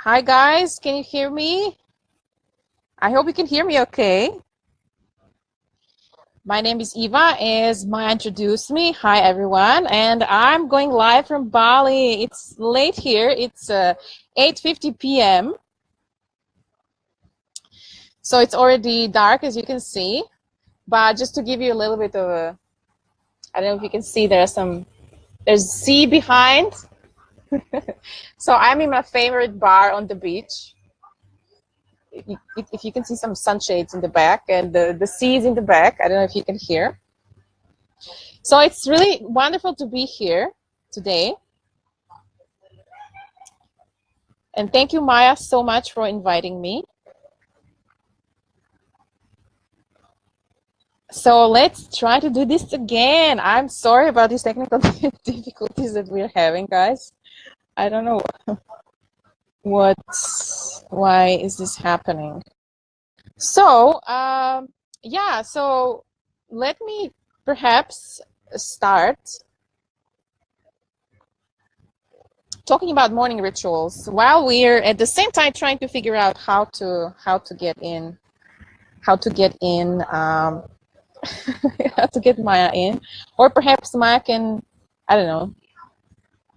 Hi guys, can you hear me? I hope you can hear me okay. My name is Eva, as Maya introduced me. Hi everyone, and I'm going live from Bali. It's late here, it's 8:50 p.m. So it's already dark, as you can see. But just to give you a little bit of a, I don't know if you can see, there's sea behind. So I'm in my favorite bar on the beach. If you can see some sunshades in the back, and the sea is in the back. I don't know if you can hear. So it's really wonderful to be here today. And thank you, Maya, so much for inviting me. So let's try to do this again. I'm sorry about these technical difficulties that we're having, guys. I don't know why is this happening. So, yeah, so let me perhaps start talking about morning rituals while we're at the same time trying to figure out how to get in how to get Maya in, or perhaps Maya can, I don't know,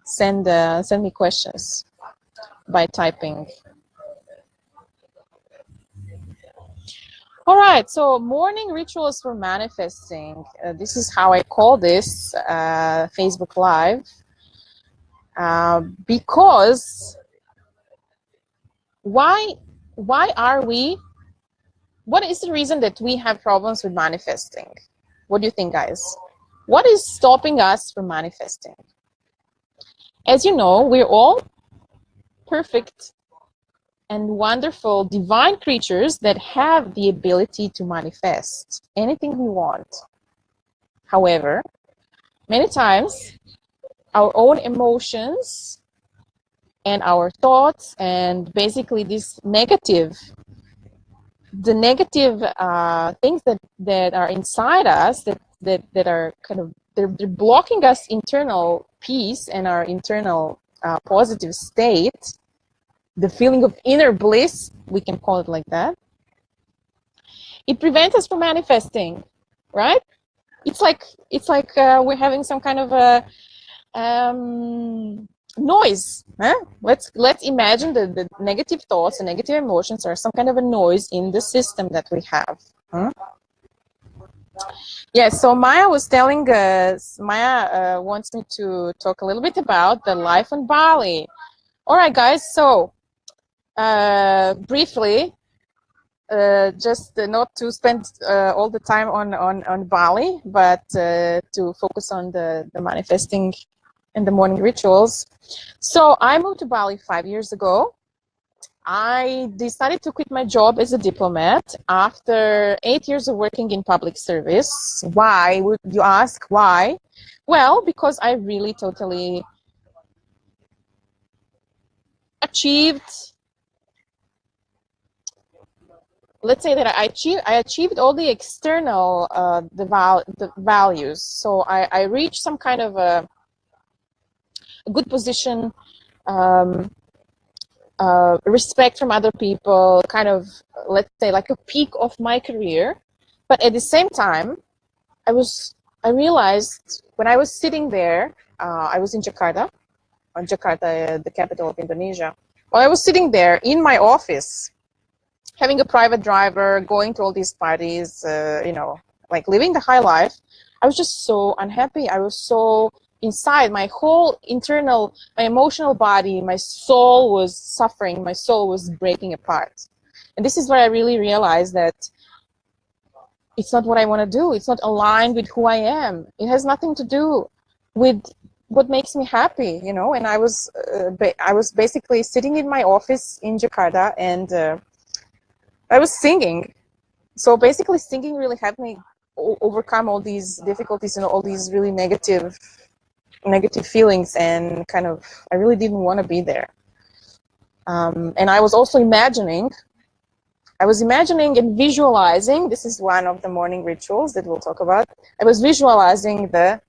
send me questions by typing. All right, so morning rituals for manifesting. This is how I call this Facebook Live. Because why are we, what is the reason that we have problems with manifesting? What do you think, guys? What is stopping us from manifesting? As you know, we're all perfect and wonderful divine creatures that have the ability to manifest anything we want. However, many times our own emotions and our thoughts, and basically this negative things that are inside us, that are kind of, they're blocking us internal peace and our internal positive state, the feeling of inner bliss, we can call it like that. It prevents us from manifesting, right? It's like we're having some kind of a noise. Huh? Let's imagine the negative thoughts and negative emotions are some kind of a noise in the system that we have. Huh? Yeah, so Maya was telling us, Maya wants me to talk a little bit about the life on Bali. All right, guys, so briefly, just not to spend all the time on Bali, but to focus on the manifesting and the morning rituals. So I moved to Bali 5 years ago. I decided to quit my job as a diplomat after 8 years of working in public service. Why, would you ask? Why? Well, because I really totally achieved, let's say that I achieved all the external the values. So I reached some kind of a good position, respect from other people, kind of, let's say, like a peak of my career. But at the same time, I realized when I was sitting there, I was in Jakarta, the capital of Indonesia. While I was sitting there in my office, having a private driver, going to all these parties, you know, like living the high life, I was just so unhappy. I was so inside, my whole internal, my emotional body, my soul was suffering, my soul was breaking apart. And this is where I really realized that it's not what I want to do. It's not aligned with who I am. It has nothing to do with what makes me happy, you know. And I was basically sitting in my office in Jakarta, and I was singing. So basically singing really helped me overcome all these difficulties and all these really negative feelings, and kind of, I really didn't want to be there. And I was also imagining and visualizing, this is one of the morning rituals that we'll talk about. I was visualizing the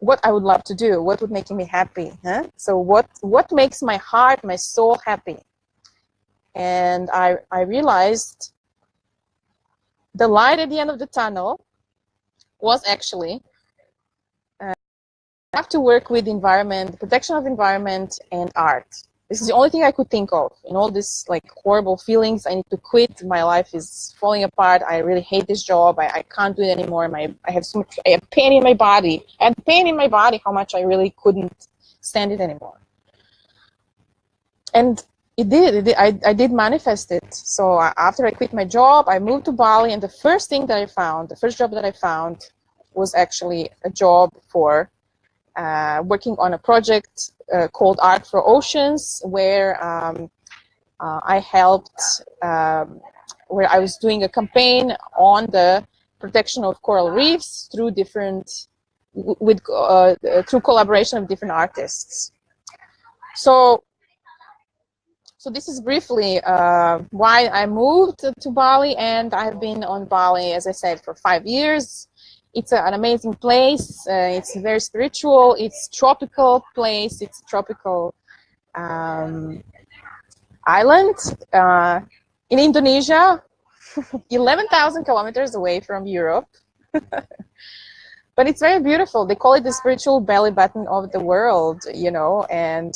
what I would love to do, what would make me happy, huh? So what makes my heart, my soul happy? And I realized the light at the end of the tunnel was actually have to work with environment, protection of environment, and art. This is the only thing I could think of. In all this like horrible feelings, I need to quit. My life is falling apart. I really hate this job. I can't do it anymore. I have so much. I have pain in my body. I had pain in my body. How much I really couldn't stand it anymore. And it did. I did manifest it. So after I quit my job, I moved to Bali, and the first thing that I found, the first job that I found, was actually a job for working on a project called Art for Oceans, where I helped, where I was doing a campaign on the protection of coral reefs through different, through collaboration of different artists. So this is briefly why I moved to Bali, and I've been on Bali, as I said, for 5 years. It's an amazing place. It's very spiritual. It's a tropical place. It's a tropical island in Indonesia, 11,000 kilometers away from Europe. But it's very beautiful. They call it the spiritual belly button of the world, you know, and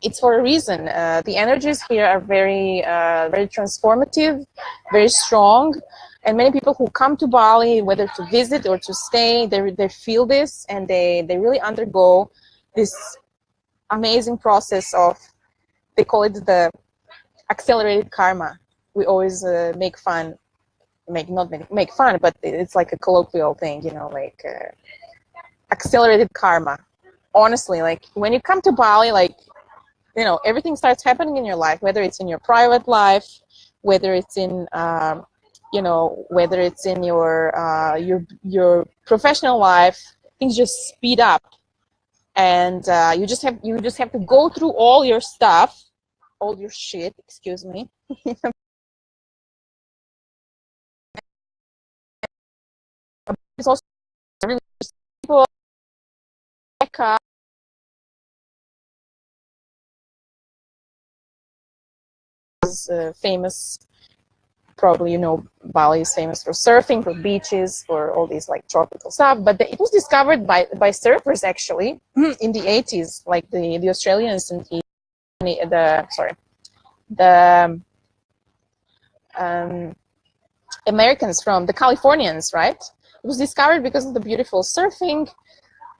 it's for a reason. The energies here are very, very transformative, very strong. And many people who come to Bali, whether to visit or to stay, they feel this, and they really undergo this amazing process of, they call it the accelerated karma. We always make fun, not make fun, but it's like a colloquial thing, you know, like accelerated karma. Honestly, like when you come to Bali, like, you know, everything starts happening in your life, whether it's in your private life, whether it's in you know, whether it's in your professional life, things just speed up, and you just have to go through all your stuff, all your shit. Excuse me. It's also really people is famous. Probably, you know, Bali is famous for surfing, for beaches, for all these like tropical stuff. But it was discovered by surfers actually in the 80s, like the Australians and the Americans, from the Californians, right? It was discovered because of the beautiful surfing.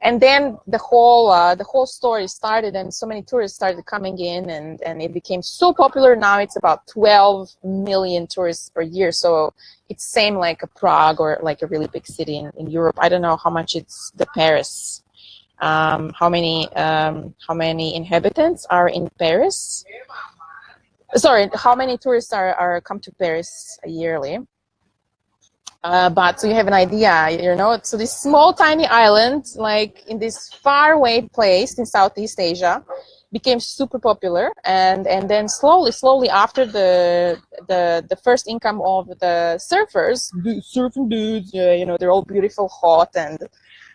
And then the whole story started, and so many tourists started coming in, and it became so popular. Now it's about 12 million tourists per year. So it's same like a Prague or like a really big city in Europe. I don't know how much it's the Paris. How many inhabitants are in Paris? Sorry, how many tourists are come to Paris yearly? But so you have an idea, you know, so this small tiny island, like in this far away place in Southeast Asia, became super popular, and then slowly after the first income of the surfers, surfing dudes, you know, they're all beautiful, hot, and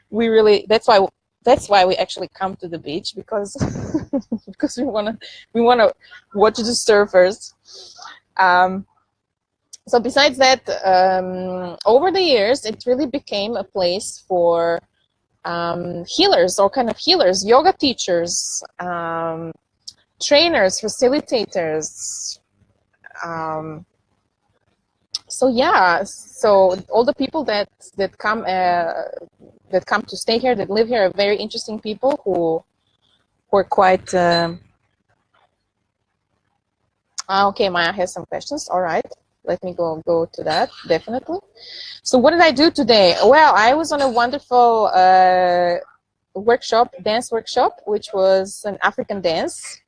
we really, that's why we actually come to the beach, because because we wanna watch the surfers. So besides that, over the years, it really became a place for healers, all kind of healers, yoga teachers, trainers, facilitators. So yeah, so all the people that come to stay here, that live here, are very interesting people who are quite. Okay, Maya has some questions. All right. Let me go to that, definitely. So what did I do today? Well, I was on a wonderful dance workshop, which was an African dance.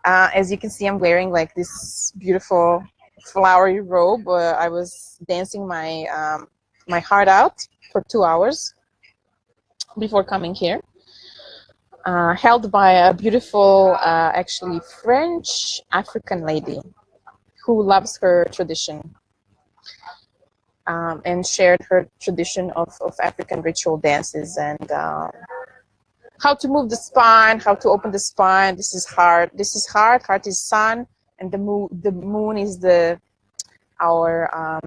As you can see, I'm wearing like this beautiful flowery robe. I was dancing my my heart out for 2 hours before coming here. Held by a beautiful, actually French African lady who loves her tradition. and shared her tradition of African ritual dances and how to move the spine, how to open the spine. This is heart. This is heart. Heart is sun, and the moon is our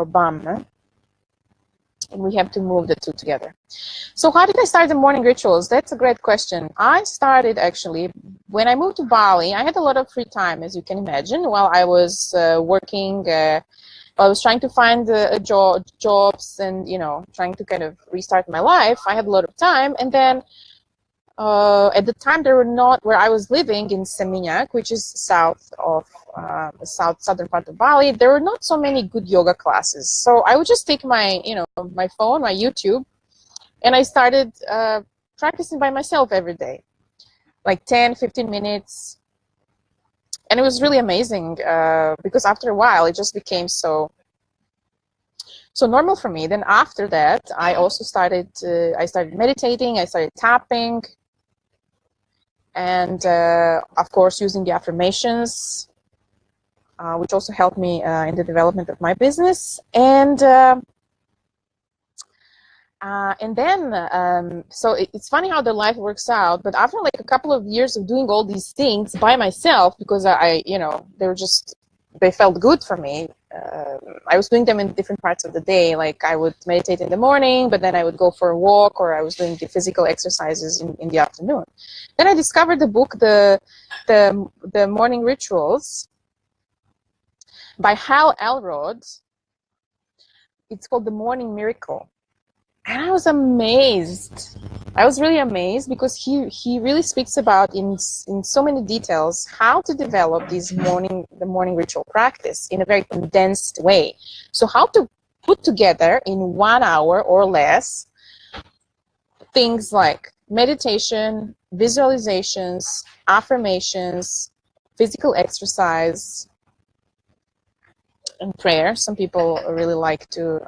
bum. Huh? And we have to move the two together. So how did I start the morning rituals? That's a great question. I started actually when I moved to Bali. I had a lot of free time, as you can imagine, while I was working. I was trying to find jobs and, you know, trying to kind of restart my life. I had a lot of time, and then at the time there were not, where I was living in Seminyak, which is south of the southern part of Bali, there were not so many good yoga classes. So I would just take my, you know, my phone, my YouTube, and I started practicing by myself every day, like 10, 15 minutes. And it was really amazing because after a while it just became so normal for me. Then after that, I also started meditating, I started tapping, and of course using the affirmations, which also helped me in the development of my business. And then, so it's funny how the life works out, but after like a couple of years of doing all these things by myself, because I you know, they felt good for me. I was doing them in different parts of the day. Like I would meditate in the morning, but then I would go for a walk, or I was doing the physical exercises in the afternoon. Then I discovered the book, the Morning Rituals by Hal Elrod. It's called The Morning Miracle. And I was amazed. I was really amazed because he really speaks about in so many details how to develop the morning ritual practice in a very condensed way. So how to put together in 1 hour or less things like meditation, visualizations, affirmations, physical exercise, and prayer. Some people really like to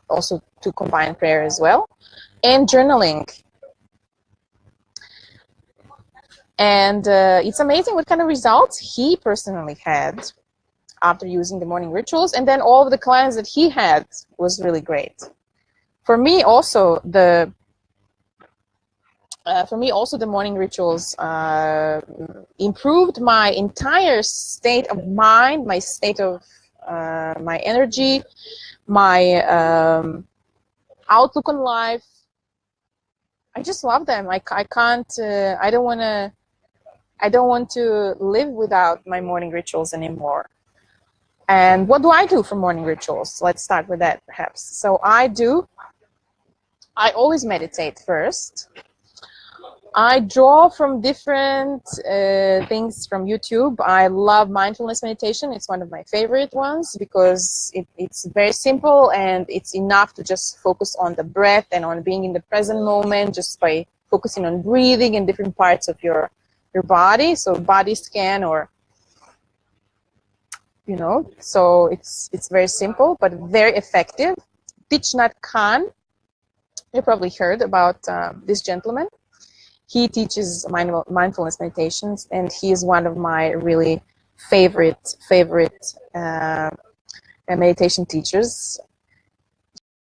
also to combine prayer as well, and journaling. And it's amazing what kind of results he personally had after using the morning rituals, and then all of the clients that he had was really great. For me also the morning rituals improved my entire state of mind, my state of my energy, my outlook on life. I just love them. I can't. I don't want to live without my morning rituals anymore. And what do I do for morning rituals? Let's start with that, perhaps. So I always meditate first. I draw from different things from YouTube. I love mindfulness meditation. It's one of my favorite ones because it's very simple and it's enough to just focus on the breath and on being in the present moment just by focusing on breathing in different parts of your body. So body scan, or, you know, so it's very simple but very effective. Thich Nhat Hanh, you probably heard about this gentleman. He teaches mindfulness meditations, and he is one of my really favorite meditation teachers.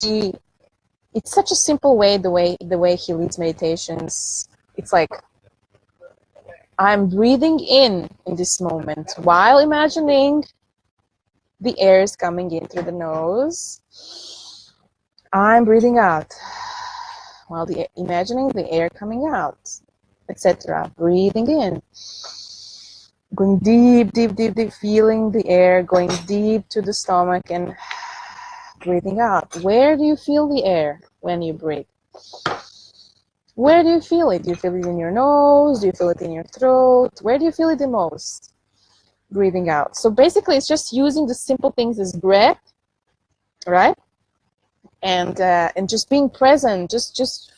It's such a simple way, the way he leads meditations. It's like I'm breathing in this moment while imagining the air is coming in through the nose. I'm breathing out while imagining the air coming out, etc. Breathing in, going deep, deep, deep, deep, feeling the air going deep to the stomach, and breathing out. Where do you feel the air when you breathe? Where do you feel it? Do you feel it in your nose? Do you feel it in your throat? Where do you feel it the most? Breathing out. So basically it's just using the simple things as breath, right? And just being present, just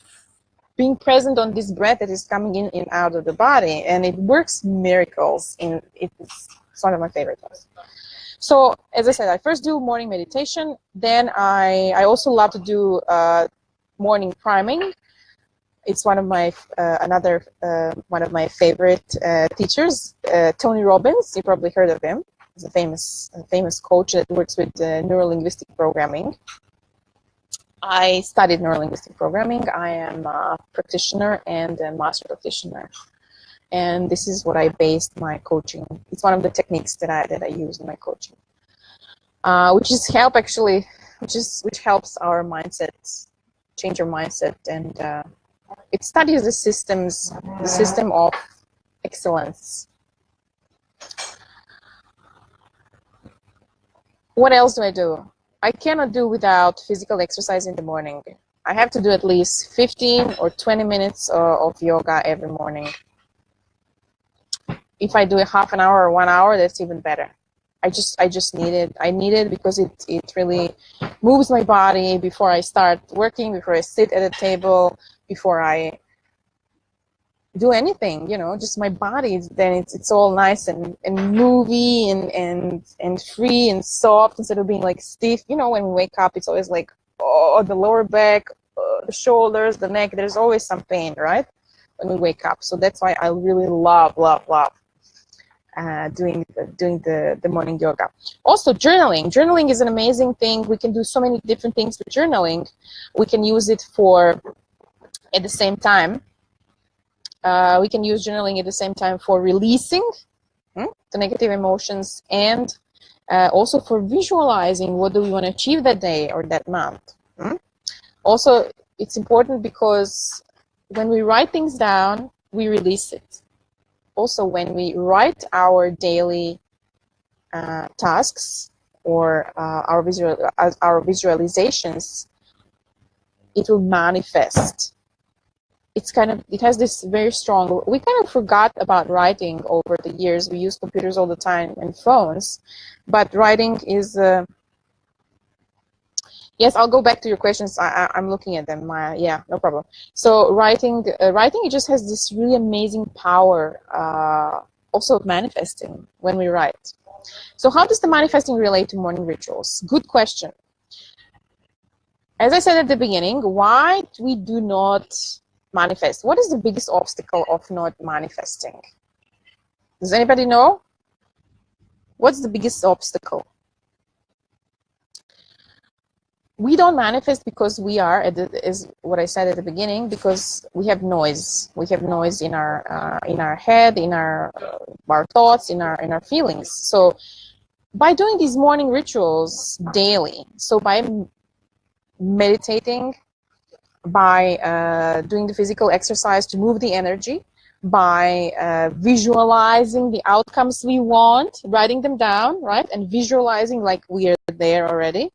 being present on this breath that is coming in and out of the body, and it works miracles. It's one of my favorite ones. So as I said, I first do morning meditation, then I also love to do morning priming. It's one of my one of my favorite teachers, Tony Robbins. You probably heard of him. is a famous coach that works with neuro-linguistic programming. I studied neuro-linguistic programming. I am a practitioner and a master practitioner, and this is what I based my coaching. It's one of the techniques that I use in my coaching, which helps our mindset, change your mindset, and it studies the system of excellence. What else do I do? I cannot do without physical exercise in the morning. I have to do at least 15 or 20 minutes of yoga every morning. If I do a half an hour or 1 hour, that's even better. I just need it. I need it because it really moves my body before I start working, before I sit at a table, before I do anything, you know, just my body, then it's all nice and movie and free and soft instead of being like stiff. You know, when we wake up, it's always like, oh, the lower back, the shoulders, the neck, there's always some pain, right, when we wake up. So that's why I really love doing the morning yoga. Also, journaling is an amazing thing. We can do so many different things with journaling. We can use it for, at the same time, we can use journaling at the same time for releasing the negative emotions, and also for visualizing what do we want to achieve that day or that month. Also, it's important because when we write things down, we release it. Also, when we write our daily tasks or our visualizations, it will manifest. It has this very strong, we kind of forgot about writing over the years. We use computers all the time and phones, but writing is, yes, I'll go back to your questions. I'm looking at them. Yeah, no problem. So writing, it just has this really amazing power, also of manifesting when we write. So how does the manifesting relate to morning rituals? Good question. As I said at the beginning, why we do not manifest? What is the biggest obstacle of not manifesting? Does anybody know? What's the biggest obstacle? We don't manifest because we are, is what I said at the beginning, because we have noise. We have noise in our head, in our thoughts, in our feelings. So by doing these morning rituals daily, so by meditating, by doing the physical exercise to move the energy, by visualizing the outcomes we want, writing them down, right, and visualizing like we are there already,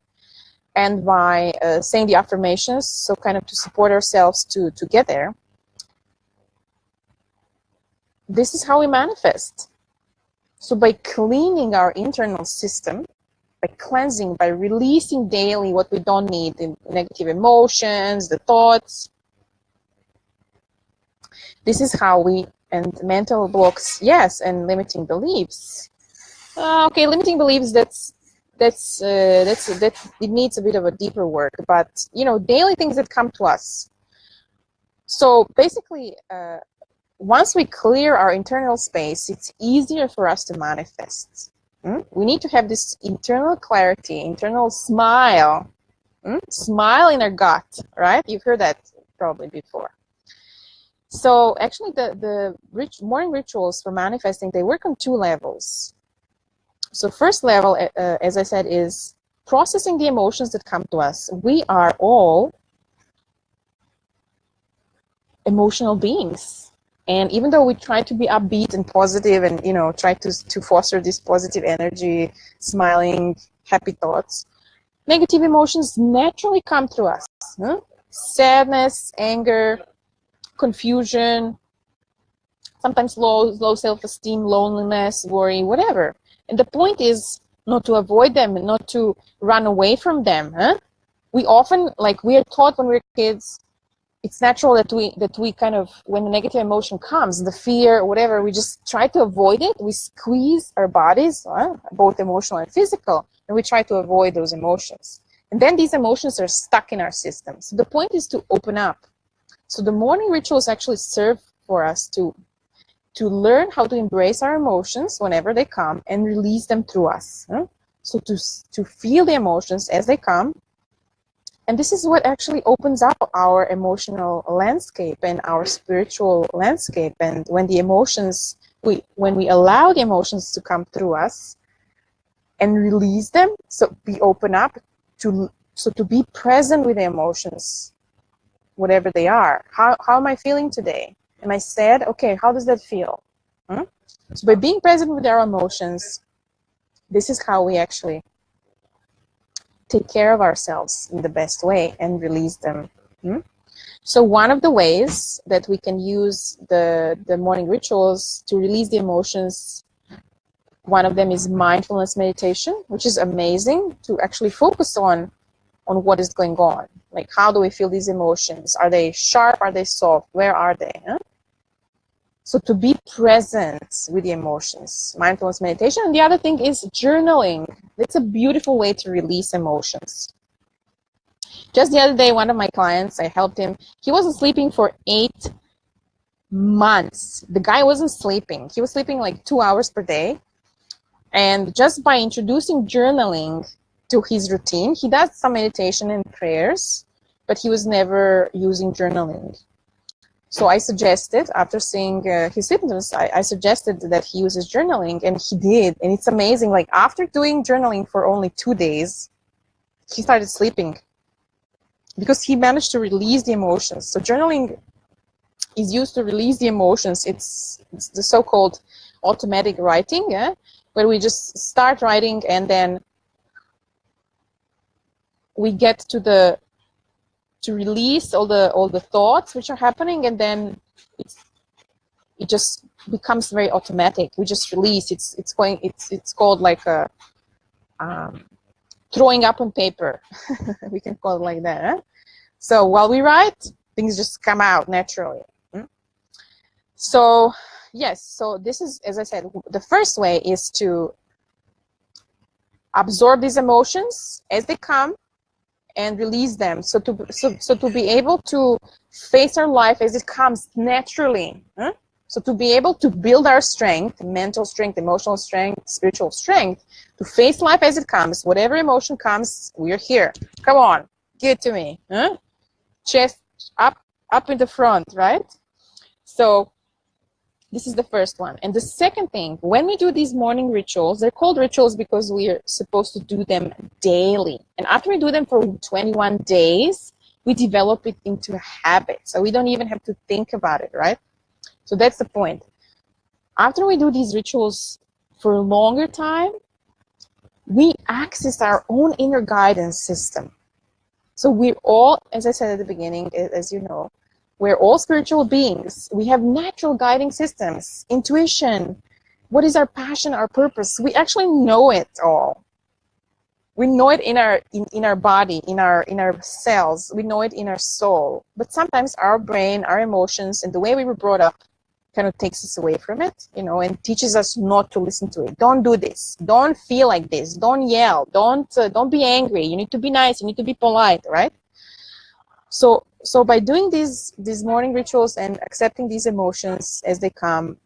and by saying the affirmations, so kind of to support ourselves to get there. This is how we manifest. So by cleaning our internal system, by cleansing, by releasing daily what we don't need, the negative emotions, the thoughts. This is how we, and mental blocks, yes, and limiting beliefs. Okay, limiting beliefs, that it needs a bit of a deeper work, but you know, daily things that come to us. So basically, once we clear our internal space, it's easier for us to manifest. We need to have this internal clarity, internal smile, smile in our gut, right? You've heard that probably before. So actually the morning rituals for manifesting, they work on 2 levels. So first level, as I said, is processing the emotions that come to us. We are all emotional beings. And even though we try to be upbeat and positive and, you know, try to foster this positive energy, smiling, happy thoughts, negative emotions naturally come through us. Sadness, anger, confusion, sometimes low self-esteem, loneliness, worry, whatever. And the point is not to avoid them and not to run away from them. We often, like we are taught when we're kids, it's natural that we kind of, when the negative emotion comes, the fear, whatever, we just try to avoid it. We squeeze our bodies, both emotional and physical, and we try to avoid those emotions. And then these emotions are stuck in our system. So the point is to open up. So the morning rituals actually serve for us to to learn how to embrace our emotions whenever they come and release them through us. So to feel the emotions as they come. And this is what actually opens up our emotional landscape and our spiritual landscape. And when the emotions, when we allow the emotions to come through us and release them, so we open up to be present with the emotions, whatever they are. How am I feeling today? Am I sad? Okay, how does that feel? So by being present with our emotions, this is how we actually take care of ourselves in the best way and release them. So one of the ways that we can use the morning rituals to release the emotions, one of them is mindfulness meditation, which is amazing to actually focus on what is going on. Like, how do we feel these emotions? Are they sharp? Are they soft? Where are they? So to be present with the emotions, mindfulness meditation. And the other thing is journaling. It's a beautiful way to release emotions. Just the other day, one of my clients, I helped him. He wasn't sleeping for 8 months. The guy wasn't sleeping. He was sleeping like 2 hours per day. And just by introducing journaling to his routine, he does some meditation and prayers, but he was never using journaling. So I suggested, after seeing his symptoms, I suggested that he uses journaling, and he did. And it's amazing. Like, after doing journaling for only 2 days, he started sleeping because he managed to release the emotions. So journaling is used to release the emotions. It's the so-called automatic writing, where we just start writing and then we get to release all the thoughts which are happening, and then it just becomes very automatic. We just release. It's called like a throwing up on paper. We can call it like that. So while we write, things just come out naturally. So yes, so this is, as I said, the first way is to absorb these emotions as they come and release them. So to be able to face our life as it comes naturally. So to be able to build our strength, mental strength, emotional strength, spiritual strength, to face life as it comes. Whatever emotion comes, we're here. Come on, give it to me. Chest up in the front, right? So this is the first one. And the second thing, when we do these morning rituals, they're called rituals because we are supposed to do them daily. And after we do them for 21 days, we develop it into a habit. So we don't even have to think about it, right? So that's the point. After we do these rituals for a longer time, we access our own inner guidance system. So we're all, as I said at the beginning, as you know, we're all spiritual beings. We have natural guiding systems, intuition. What is our passion, our purpose? We actually know it all. We know it in our body, in our cells. We know it in our soul. But sometimes our brain, our emotions, and the way we were brought up kind of takes us away from it, and teaches us not to listen to it. Don't do this. Don't feel like this. Don't yell. Don't be angry. You need to be nice. You need to be polite, right? So by doing these morning rituals and accepting these emotions as they come,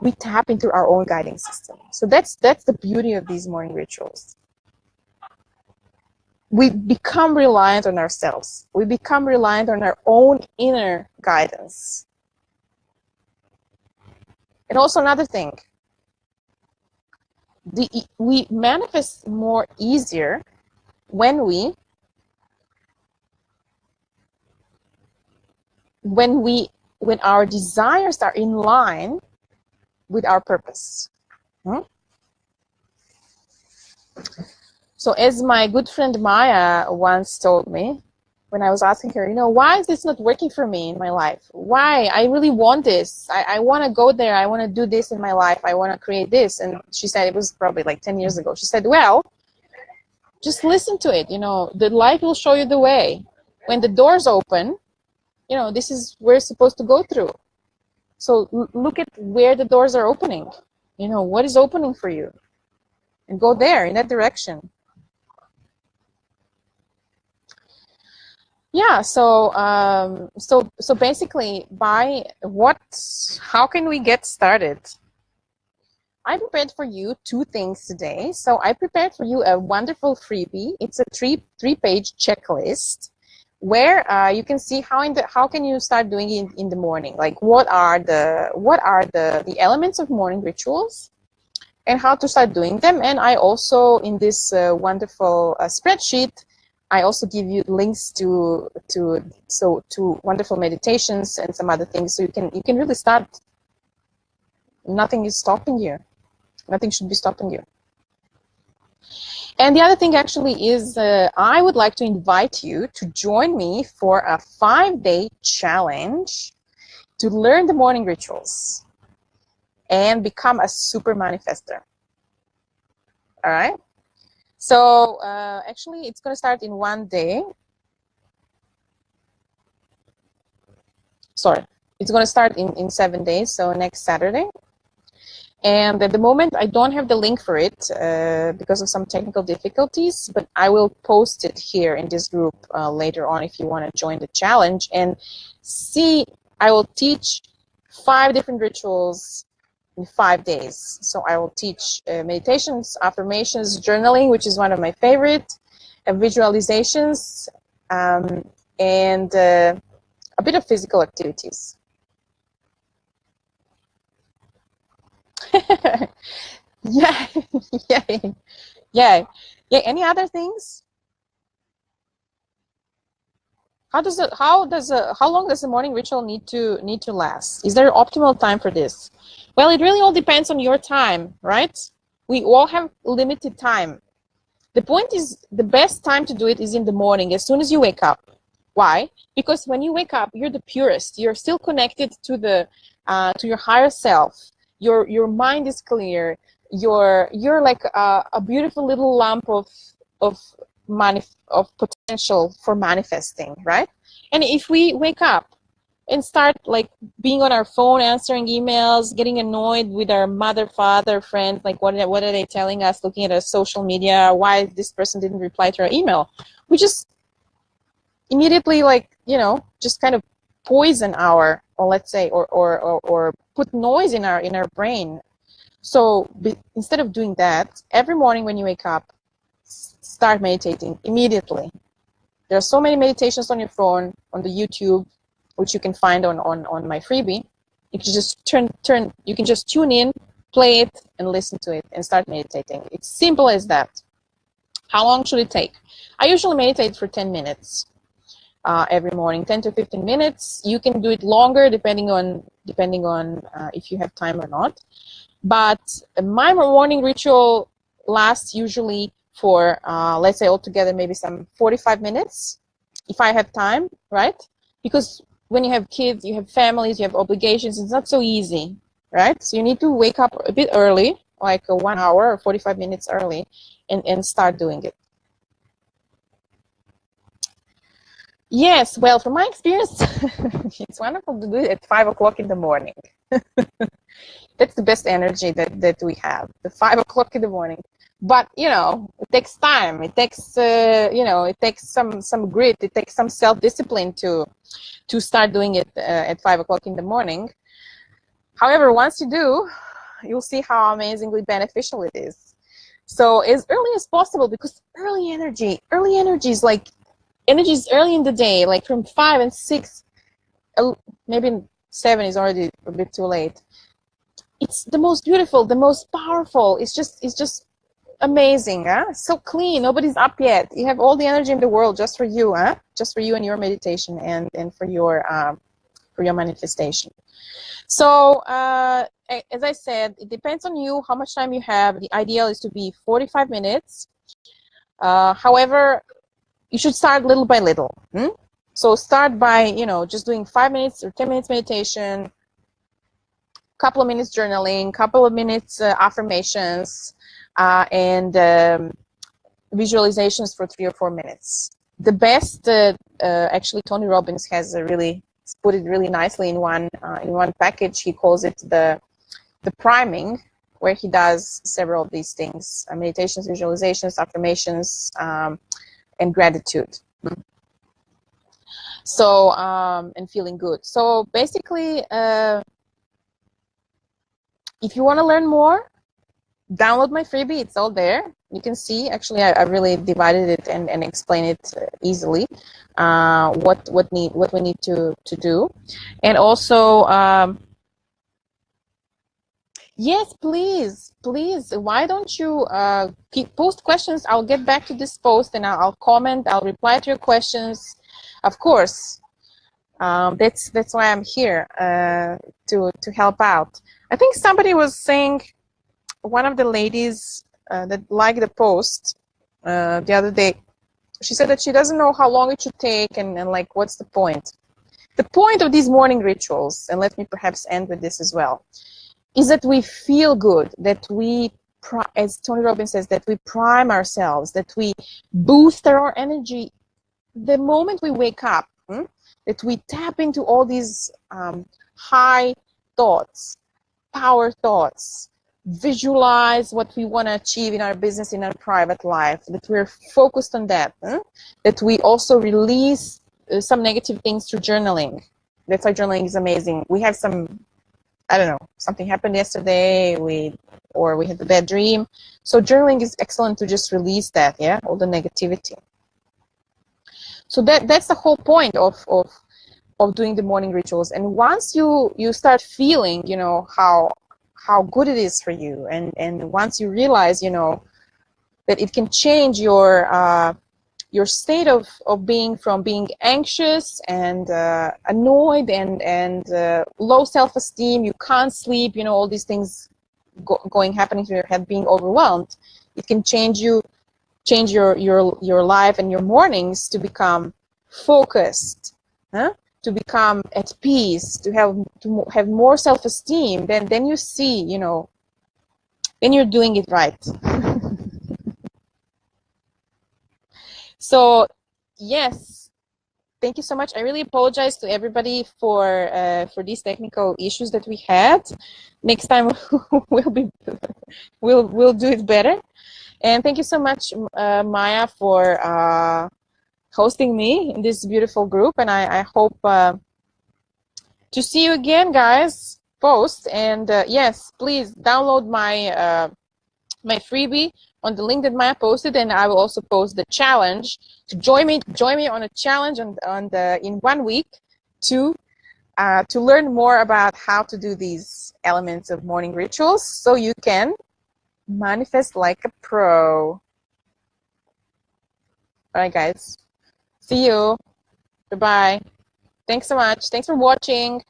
we tap into our own guiding system. So that's the beauty of these morning rituals. We become reliant on ourselves. We become reliant on our own inner guidance. And also another thing, we manifest more easier when our desires are in line with our purpose. So as my good friend Maya once told me, when I was asking her, why is this not working for me in my life? Why? I really want this. I want to go there. I want to do this in my life. I want to create this. And she said, it was probably like 10 years ago. She said, well, just listen to it. The light will show you the way. When the doors open, this is where it's supposed to go through. So look at where the doors are opening. What is opening for you? And go there, in that direction. Yeah, so basically, how can we get started? I prepared for you two things today. So I prepared for you a wonderful freebie. It's a three-page checklist where you can see how can you start doing it in the morning. Like what are the elements of morning rituals and how to start doing them. And I also, in this wonderful spreadsheet, I also give you links to wonderful meditations and some other things, so you can really start. Nothing is stopping you. Nothing should be stopping you. And the other thing actually is I would like to invite you to join me for a 5-day challenge to learn the morning rituals and become a super manifester. All right? So actually, it's going to start in 1 day. Sorry, it's going to start in 7 days, so next Saturday. And at the moment, I don't have the link for it because of some technical difficulties, but I will post it here in this group later on if you want to join the challenge and see. I will teach 5 different rituals in 5 days. So I will teach meditations, affirmations, journaling, which is one of my favorite, visualizations, and a bit of physical activities. Yeah, yeah, yeah, yeah. Any other things? How long does the morning ritual need to last? Is there an optimal time for this? Well, it really all depends on your time, right? We all have limited time. The point is, the best time to do it is in the morning, as soon as you wake up. Why? Because when you wake up, you're the purest. You're still connected to your higher self. Your mind is clear. You're like a beautiful little lump of of potential for manifesting, right? And if we wake up and start like being on our phone, answering emails, getting annoyed with our mother, father, friends, like what are they telling us, looking at our social media, why this person didn't reply to our email, we just immediately, like, just kind of poison our, or let's say, or put noise in our brain. So instead of doing that, every morning when you wake up, start meditating immediately. There are so many meditations on your phone, on the YouTube, which you can find on my freebie. You can just you can just tune in, play it, and listen to it, and start meditating. It's simple as that. How long should it take? I usually meditate for 10 minutes every morning, 10 to 15 minutes. You can do it longer depending on if you have time or not. But my morning ritual lasts usually for, let's say, altogether maybe some 45 minutes, if I have time, right? Because when you have kids, you have families, you have obligations, it's not so easy, right? So you need to wake up a bit early, like 1 hour or 45 minutes early, and start doing it. Yes, well, from my experience, it's wonderful to do it at 5 o'clock in the morning. That's the best energy that we have, the 5 o'clock in the morning. But it takes time. It takes it takes some grit. It takes some self-discipline to start doing it at 5 o'clock in the morning. However, once you do, you'll see how amazingly beneficial it is. So as early as possible, because early energy is like energy is early in the day, like from 5 and 6, maybe 7 is already a bit too late. It's the most beautiful, the most powerful. It's just amazing, huh? So clean. Nobody's up yet. You have all the energy in the world just for you, huh? Just for you and your meditation and for your manifestation. So as I said, it depends on you how much time you have. The ideal is to be 45 minutes. However, you should start little by little. So start by just doing 5 minutes or 10 minutes meditation, couple of minutes journaling, couple of minutes affirmations, and visualizations for 3 or 4 minutes. The best, actually, Tony Robbins has put it really nicely in one package. He calls it the priming, where he does several of these things: meditations, visualizations, affirmations, and gratitude. So and feeling good. So basically, if you want to learn more, download my freebie. It's all there. You can see. Actually, I really divided it and explain it easily. What we need to do, and also. Yes, please, please. Why don't you post questions? I'll get back to this post and I'll comment. I'll reply to your questions. Of course, that's why I'm here to help out. I think somebody was saying, one of the ladies that liked the post the other day. She said that she doesn't know how long it should take and like what's the point. The point of these morning rituals, and let me perhaps end with this as well, is that we feel good, that we, as Tony Robbins says, that we prime ourselves, that we boost our energy the moment we wake up, that we tap into all these high thoughts, power thoughts, visualize what we want to achieve in our business, in our private life, that we're focused on that, that we also release some negative things through journaling. That's why journaling is amazing. We have some, I don't know, something happened yesterday, or we had a bad dream. So journaling is excellent to just release that, all the negativity. So that's the whole point of doing the morning rituals. And once you start feeling, how good it is for you, and once you realize, that it can change your state of being from being anxious and annoyed and low self-esteem, you can't sleep, all these things happening to your head, being overwhelmed. It can change your life and your mornings to become focused, to become at peace, to have more self-esteem. Then you see, then you're doing it right. So, yes, thank you so much. I really apologize to everybody for these technical issues that we had. Next time we'll do it better. And thank you so much, Maya, for hosting me in this beautiful group. And I hope to see you again, guys. Post, and yes, please download my my freebie on the link that Maya posted, and I will also post the challenge. To join me on a challenge in 1 week to learn more about how to do these elements of morning rituals, so you can manifest like a pro. All right, guys. See you. Goodbye. Thanks so much. Thanks for watching.